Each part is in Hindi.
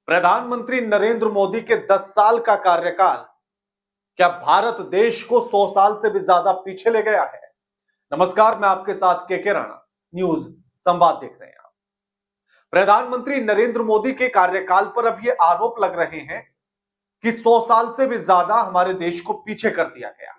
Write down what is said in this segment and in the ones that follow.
प्रधानमंत्री नरेंद्र मोदी के 10 साल का कार्यकाल क्या भारत देश को 100 साल से भी ज्यादा पीछे ले गया है। नमस्कार, मैं आपके साथ के राणा न्यूज संवाद देख रहे हैं आप। प्रधानमंत्री नरेंद्र मोदी के कार्यकाल पर अब ये आरोप लग रहे हैं कि 100 साल से भी ज्यादा हमारे देश को पीछे कर दिया गया।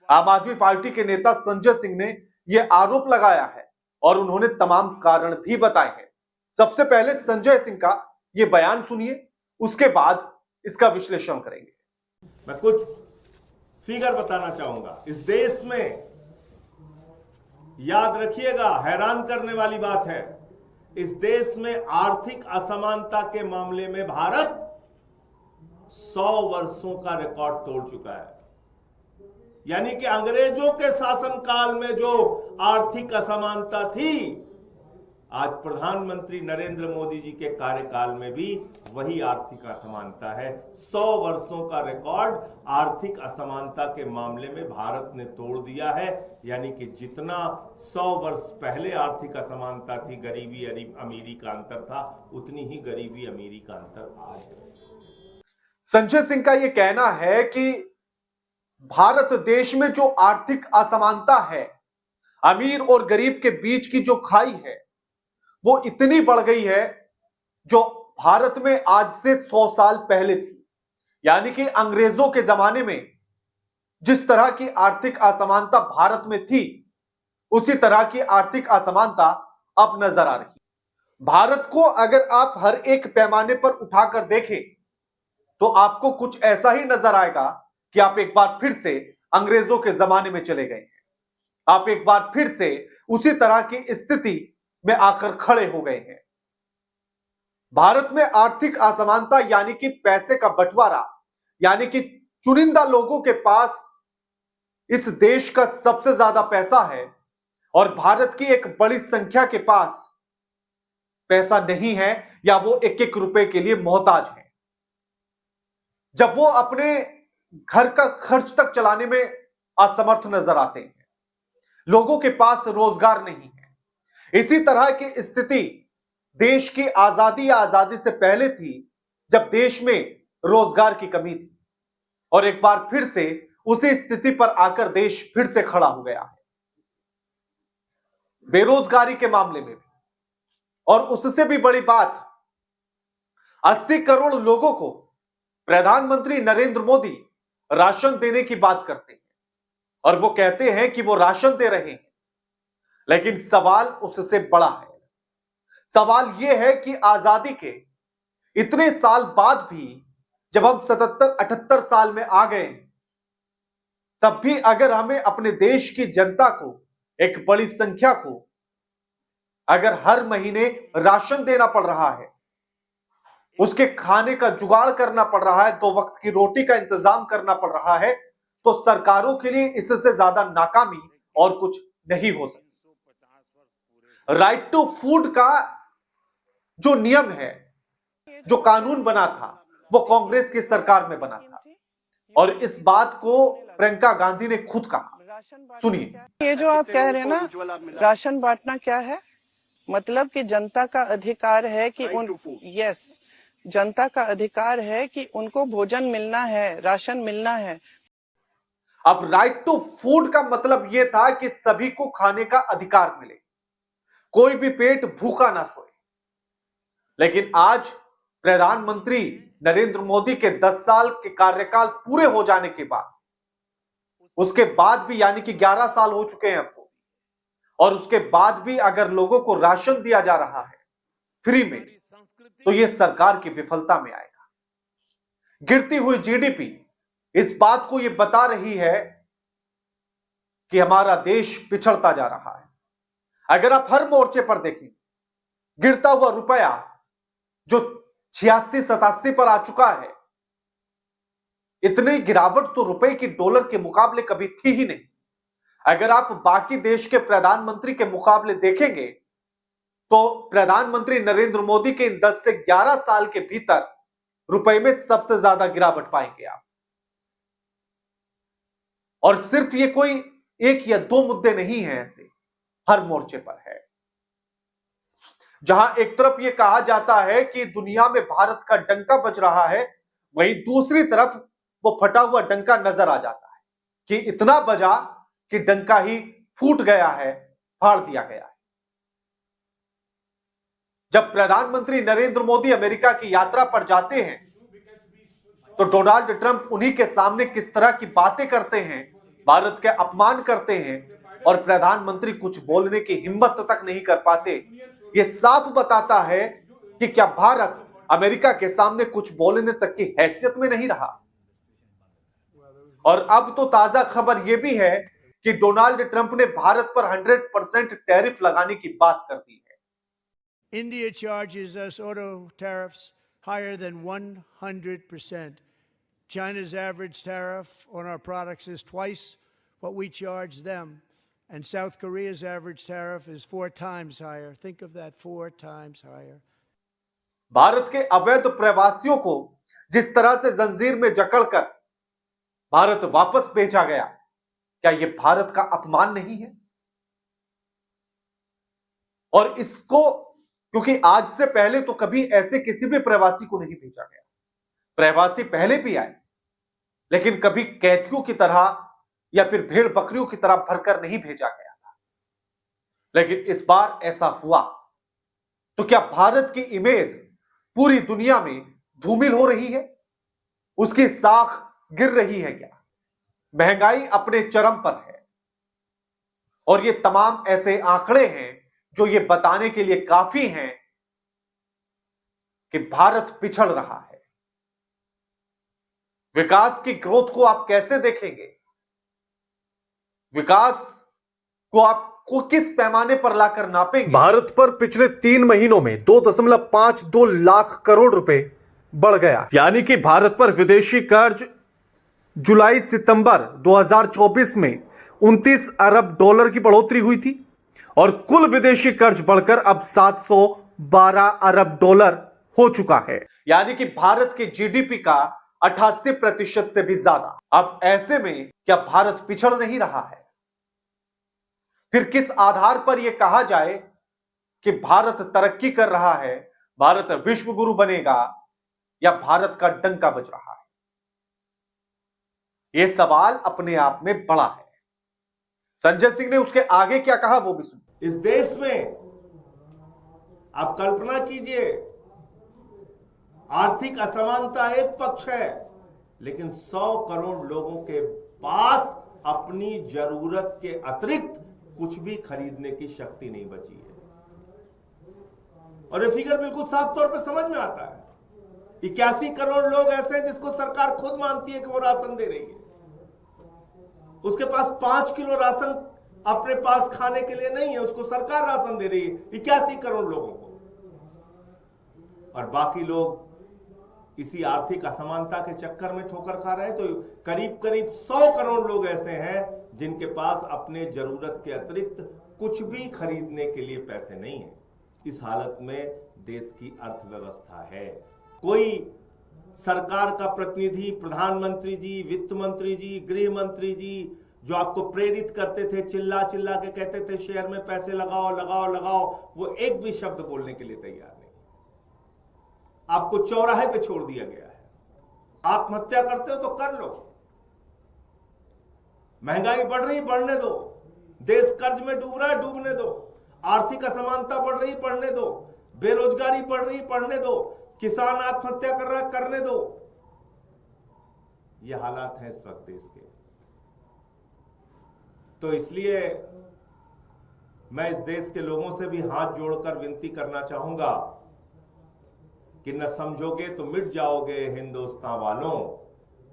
आम आदमी पार्टी के नेता संजय सिंह ने यह आरोप लगाया है और उन्होंने तमाम कारण भी बताए हैं। सबसे पहले संजय सिंह का यह बयान सुनिए, उसके बाद इसका विश्लेषण करेंगे। मैं कुछ फिगर बताना चाहूंगा। इस देश में याद रखिएगा, हैरान करने वाली बात है, इस देश में आर्थिक असमानता के मामले में भारत 100 वर्षों का रिकॉर्ड तोड़ चुका है। यानी कि अंग्रेजों के शासनकाल में जो आर्थिक असमानता थी, आज प्रधानमंत्री नरेंद्र मोदी जी के कार्यकाल में भी वही आर्थिक असमानता है। 100 वर्षों का रिकॉर्ड आर्थिक असमानता के मामले में भारत ने तोड़ दिया है। यानी कि जितना 100 वर्ष पहले आर्थिक असमानता थी, गरीबी अमीरी का अंतर था, उतनी ही गरीबी अमीरी का अंतर आज है। संजय सिंह का यह कहना है कि भारत देश में जो आर्थिक असमानता है, अमीर और गरीब के बीच की जो खाई है, वो इतनी बढ़ गई है जो भारत में आज से 100 साल पहले थी। यानी कि अंग्रेजों के जमाने में जिस तरह की आर्थिक असमानता भारत में थी, उसी तरह की आर्थिक असमानता अब नजर आ रही है। भारत को अगर आप हर एक पैमाने पर उठाकर देखें तो आपको कुछ ऐसा ही नजर आएगा कि आप एक बार फिर से अंग्रेजों के जमाने में चले गए हैं। आप एक बार फिर से उसी तरह की स्थिति में आकर खड़े हो गए हैं। भारत में आर्थिक असमानता यानी कि पैसे का बंटवारा, यानी कि चुनिंदा लोगों के पास इस देश का सबसे ज्यादा पैसा है और भारत की एक बड़ी संख्या के पास पैसा नहीं है या वो एक एक रुपए के लिए मोहताज है। जब वो अपने घर का खर्च तक चलाने में असमर्थ नजर आते हैं, लोगों के पास रोजगार नहीं है। इसी तरह की स्थिति देश की आजादी या आजादी से पहले थी, जब देश में रोजगार की कमी थी, और एक बार फिर से उसी स्थिति पर आकर देश फिर से खड़ा हो गया है, बेरोजगारी के मामले में भी। और उससे भी बड़ी बात, 80 करोड़ लोगों को प्रधानमंत्री नरेंद्र मोदी राशन देने की बात करते हैं और वो कहते हैं कि वो राशन दे रहे हैं, लेकिन सवाल उससे बड़ा है। सवाल यह है कि आजादी के इतने साल बाद भी, जब हम 77-78 साल में आ गए, तब भी अगर हमें अपने देश की जनता को, एक बड़ी संख्या को, अगर हर महीने राशन देना पड़ रहा है, उसके खाने का जुगाड़ करना पड़ रहा है, 2 वक्त की रोटी का इंतजाम करना पड़ रहा है, तो सरकारों के लिए इससे ज्यादा नाकामी और कुछ नहीं हो सकता। राइट टू फूड का जो नियम है, जो कानून बना था, वो कांग्रेस की सरकार में बना था और इस बात को प्रियंका गांधी ने खुद कहा। सुनिए। ये जो आप कह रहे हैं ना, राशन बांटना क्या है? मतलब कि जनता का अधिकार है कि जनता का अधिकार है कि उनको भोजन मिलना है, राशन मिलना है। अब राइट टू फूड का मतलब यह था कि सभी को खाने का अधिकार मिले, कोई भी पेट भूखा ना सोए। लेकिन आज प्रधानमंत्री नरेंद्र मोदी के 10 साल के कार्यकाल पूरे हो जाने के बाद, उसके बाद भी यानी कि 11 साल हो चुके हैं आपको, और उसके बाद भी अगर लोगों को राशन दिया जा रहा है फ्री में, तो यह सरकार की विफलता में आएगा। गिरती हुई जीडीपी इस बात को यह बता रही है कि हमारा देश पिछड़ता जा रहा है। अगर आप हर मोर्चे पर देखें, गिरता हुआ रुपया जो 86-87 पर आ चुका है, इतनी गिरावट तो रुपए की डॉलर के मुकाबले कभी थी ही नहीं। अगर आप बाकी देश के प्रधानमंत्री के मुकाबले देखेंगे तो प्रधानमंत्री नरेंद्र मोदी के 10 से 11 साल के भीतर रुपए में सबसे ज्यादा गिरावट पाएंगे आप। और सिर्फ ये कोई 1 या 2 मुद्दे नहीं हैं, ऐसे हर मोर्चे पर है। जहां एक तरफ यह कहा जाता है कि दुनिया में भारत का डंका बज रहा है, वहीं दूसरी तरफ वो फटा हुआ डंका नजर आ जाता है कि इतना बजा कि डंका ही फूट गया है, फाड़ दिया गया है। जब प्रधानमंत्री नरेंद्र मोदी अमेरिका की यात्रा पर जाते हैं तो डोनाल्ड ट्रंप उन्हीं के सामने किस तरह की बातें करते हैं, भारत के अपमान करते हैं और प्रधानमंत्री कुछ बोलने की हिम्मत तक नहीं कर पाते। यह साफ बताता है कि क्या भारत अमेरिका के सामने कुछ बोलने तक की हैसियत में नहीं रहा। और अब तो ताजा खबर यह भी है कि डोनाल्ड ट्रंप ने भारत पर 100% टैरिफ लगाने की बात कर दी है। India charges us auto tariffs higher than 100%. China's average tariff on our products is twice what we charge them. And South Korea's average tariff is 4 times higher. Think of that, 4 times higher. Bharat के अवैध प्रवासियों को जिस तरह से जंजीर में जकड़कर भारत वापस भेजा गया, क्या यह भारत का अपमान नहीं है? और इसको, क्योंकि आज से पहले तो कभी ऐसे किसी भी प्रवासी को नहीं भेजा गया। प्रवासी पहले भी आए, लेकिन कभी कैदियों की तरह या फिर भेड़ बकरियों की तरह भरकर नहीं भेजा गया था। लेकिन इस बार ऐसा हुआ, तो क्या भारत की इमेज पूरी दुनिया में धूमिल हो रही है? उसकी साख गिर रही है क्या? महंगाई अपने चरम पर है और ये तमाम ऐसे आंकड़े हैं जो ये बताने के लिए काफी हैं कि भारत पिछड़ रहा है। विकास की ग्रोथ को आप कैसे देखेंगे? विकास को आपको किस पैमाने पर लाकर नापेंगे? भारत पर पिछले 3 महीनों में 2.52 लाख करोड़ रुपए बढ़ गया, यानी कि भारत पर विदेशी कर्ज जुलाई सितंबर 2024 में 29 अरब डॉलर की बढ़ोतरी हुई थी और कुल विदेशी कर्ज बढ़कर अब 712 अरब डॉलर हो चुका है, यानी कि भारत के जीडीपी का 88% से भी ज्यादा। अब ऐसे में क्या भारत पिछड़ नहीं रहा है? फिर किस आधार पर यह कहा जाए कि भारत तरक्की कर रहा है, भारत विश्व गुरु बनेगा या भारत का डंका बज रहा है? यह सवाल अपने आप में बड़ा है। संजय सिंह ने उसके आगे क्या कहा वो भी सुनिए। इस देश में आप कल्पना कीजिए, आर्थिक असमानता एक पक्ष है, लेकिन 100 करोड़ लोगों के पास अपनी जरूरत के अतिरिक्त कुछ भी खरीदने की शक्ति नहीं बची है। और ये फिगर बिल्कुल साफ तौर पे समझ में आता है। 81 करोड़ लोग ऐसे हैं जिसको सरकार खुद मानती है कि वो राशन दे रही है। उसके पास 5 किलो राशन अपने पास खाने के लिए नहीं है, उसको सरकार राशन दे रही है 81 करोड़ लोगों को। और बाकी लोग इसी आर्थिक असमानता के चक्कर में ठोकर खा रहे हैं। तो करीब करीब 100 करोड़ लोग ऐसे हैं जिनके पास अपने जरूरत के अतिरिक्त कुछ भी खरीदने के लिए पैसे नहीं है। इस हालत में देश की अर्थव्यवस्था है। कोई सरकार का प्रतिनिधि, प्रधानमंत्री जी, वित्त मंत्री जी, गृह मंत्री जी, जो आपको प्रेरित करते थे, चिल्ला चिल्ला के कहते थे शेयर में पैसे लगाओ लगाओ लगाओ, वो एक भी शब्द बोलने के लिए तैयार नहीं। आपको चौराहे पे छोड़ दिया गया है। आत्महत्या करते हो तो कर लो, महंगाई बढ़ रही बढ़ने दो, देश कर्ज में डूब रहा है डूबने दो, आर्थिक असमानता बढ़ रही बढ़ने दो, बेरोजगारी बढ़ रही बढ़ने दो, किसान आत्महत्या कर रहा है करने दो। ये हालात हैं इस वक्त देश के। तो इसलिए मैं इस देश के लोगों से भी हाथ जोड़कर विनती करना चाहूंगा कि न समझोगे तो मिट जाओगे हिंदुस्तान वालों,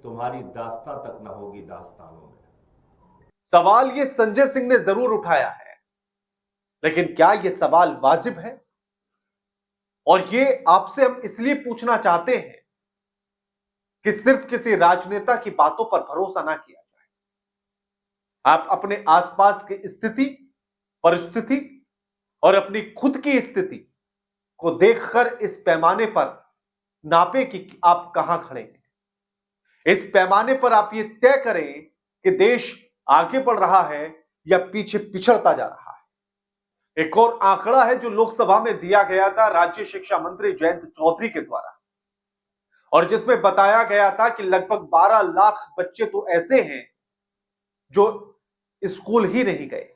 तुम्हारी दास्तां तक न होगी दास्तानों में। सवाल ये संजय सिंह ने जरूर उठाया है, लेकिन क्या यह सवाल वाजिब है? और ये आपसे हम इसलिए पूछना चाहते हैं कि सिर्फ किसी राजनेता की बातों पर भरोसा ना किया जाए। आप अपने आसपास की स्थिति, परिस्थिति और अपनी खुद की स्थिति को देखकर इस पैमाने पर नापे कि आप कहां खड़े हैं। इस पैमाने पर आप ये तय करें कि देश आगे बढ़ रहा है या पीछे पिछड़ता जा रहा है। एक और आंकड़ा है जो लोकसभा में दिया गया था राज्य शिक्षा मंत्री जयंत चौधरी के द्वारा, और जिसमें बताया गया था कि लगभग 12 लाख बच्चे तो ऐसे हैं जो स्कूल ही नहीं गए,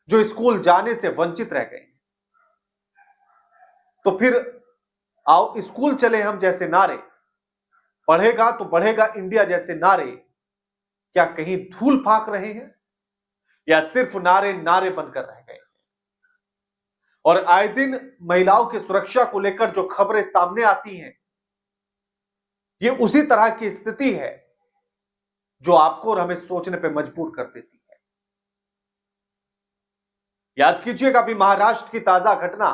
जो स्कूल जाने से वंचित रह गए। तो फिर आओ स्कूल चले हम जैसे नारे, पढ़ेगा तो बढ़ेगा इंडिया जैसे नारे क्या कहीं धूल फाक रहे हैं या सिर्फ नारे नारे बनकर रह गए? और आए दिन महिलाओं की सुरक्षा को लेकर जो खबरें सामने आती हैं, ये उसी तरह की स्थिति है जो आपको और हमें सोचने पर मजबूर कर देती है। याद कीजिएगा अभी महाराष्ट्र की ताजा घटना,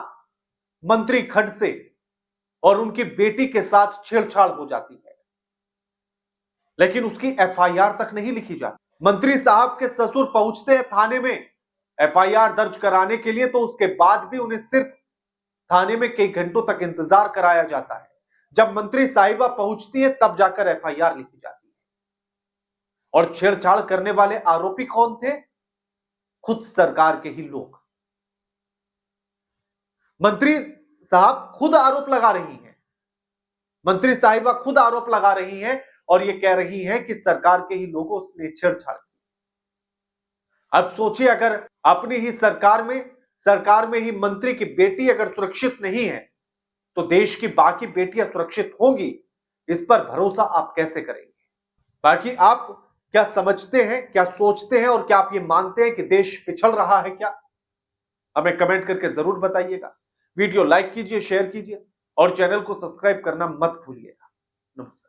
मंत्री खड से और उनकी बेटी के साथ छेड़छाड़ हो जाती है, लेकिन उसकी एफआईआर तक नहीं लिखी जाती। मंत्री साहब के ससुर पहुंचते हैं थाने में एफआईआर दर्ज कराने के लिए, तो उसके बाद भी उन्हें सिर्फ थाने में कई घंटों तक इंतजार कराया जाता है। जब मंत्री साहिबा पहुंचती है तब जाकर एफआईआर लिखी जाती है। और छेड़छाड़ करने वाले आरोपी कौन थे? खुद सरकार के ही लोग। मंत्री साहब खुद आरोप लगा रही हैं, मंत्री साहिबा खुद आरोप लगा रही हैं और ये कह रही हैं कि सरकार के ही लोगों ने छेड़छाड़ की। अब सोचिए, अगर अपनी ही सरकार में ही मंत्री की बेटी अगर सुरक्षित नहीं है तो देश की बाकी बेटियां सुरक्षित होंगी, इस पर भरोसा आप कैसे करेंगे? बाकी आप क्या समझते हैं, क्या सोचते हैं और क्या आप ये मानते हैं कि देश पिछड़ रहा है क्या? हमें कमेंट करके जरूर बताइएगा। वीडियो लाइक कीजिए, शेयर कीजिए और चैनल को सब्सक्राइब करना मत भूलिएगा। नमस्कार।